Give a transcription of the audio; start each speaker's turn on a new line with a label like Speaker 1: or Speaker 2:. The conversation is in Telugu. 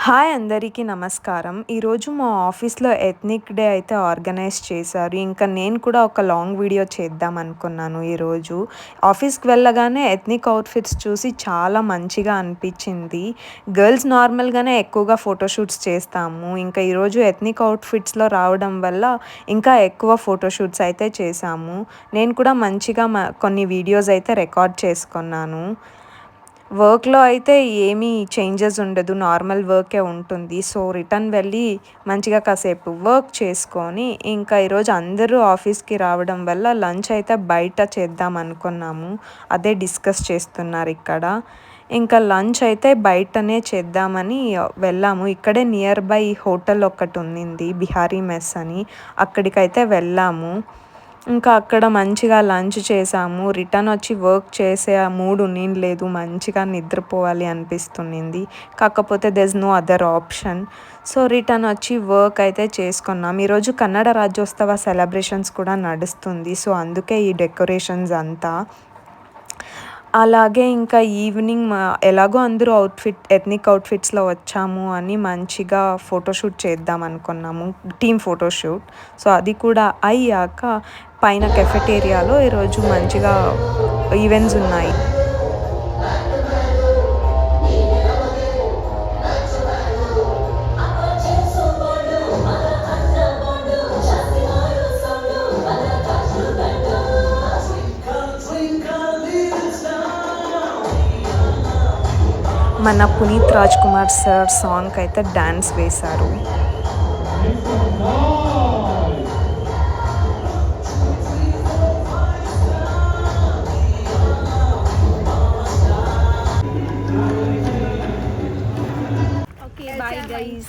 Speaker 1: హాయ్ అందరికీ నమస్కారం. ఈరోజు మా ఆఫీస్‌లో ఎథ్నిక్ డే అయితే ఆర్గనైజ్ చేశారు. ఇంకా నేను కూడా ఒక లాంగ్ వీడియో చేద్దాం అనుకున్నాను ఈరోజు. ఆఫీస్‌కి వెళ్ళగానే ఎథ్నిక్ అవుట్‌ఫిట్స్ చూసి చాలా మంచిగా అనిపించింది. గర్ల్స్ నార్మల్‌గానే ఎక్కువగా ఫోటోషూట్స్ చేస్తాము. ఇంకా ఈరోజు ఎథ్నిక్ అవుట్‌ఫిట్స్‌లో రావడం వల్ల ఇంకా ఎక్కువ ఫోటోషూట్స్ అయితే చేశాము. నేను కూడా మంచిగా కొన్ని వీడియోస్ అయితే రికార్డ్ చేసుకున్నాను. వర్క్‌లో అయితే ఏమీ చేంజెస్ ఉండదు. నార్మల్ వర్కే ఉంటుంది. సో, రిటర్న్ వెళ్ళి మంచిగా కాసేపు వర్క్ చేసుకొని, ఇంకా ఈరోజు అందరూ ఆఫీస్‌కి రావడం వల్ల లంచ్ అయితే బయట చేద్దాం అనుకున్నాము. అదే డిస్కస్ చేస్తున్నారిక్కడ. ఇంకా లంచ్ అయితే బయటనే చేద్దామని వెళ్ళాము. ఇక్కడే నియర్ బై హోటల్ ఒకటుండింది. బిహారీ మెస్ అని. అక్కడికైతే వెళ్ళాము. ఇంకా అక్కడ మంచిగా లంచ్ చేసాము. రిటర్న్ వచ్చి వర్క్ చేసే ఆ మూడ్ ఉన్నింలేదు. మంచిగా నిద్రపోవాలి అనిపిస్తున్నింది. కాకపోతే there is no other option. So, return వచ్చి వర్క్ అయితే చేసుకున్నాం. ఈరోజు కన్నడ రాజ్యోత్సవ సెలబ్రేషన్స్ కూడా నడుస్తుంది. సో, అందుకే ఈ డెకరేషన్స్ అంతా. అలాగే ఇంకా ఈవినింగ్ ఎలాగో అందరూ ఎథ్నిక్ అవుట్‌ఫిట్స్‌లో వచ్చాము అని మంచిగా ఫోటోషూట్ చేద్దాం అనుకున్నాము. Team photoshoot. సో, అది కూడా అయ్యాక పైన కెఫెటేరియాలో ఈరోజు మంచిగా ఈవెంట్స్ ఉన్నాయి. మన పునీత్ రాజ్‌కుమార్ సార్ సాంగ్‌కైతే డాన్స్ వేశారు.
Speaker 2: Okay, bye guys.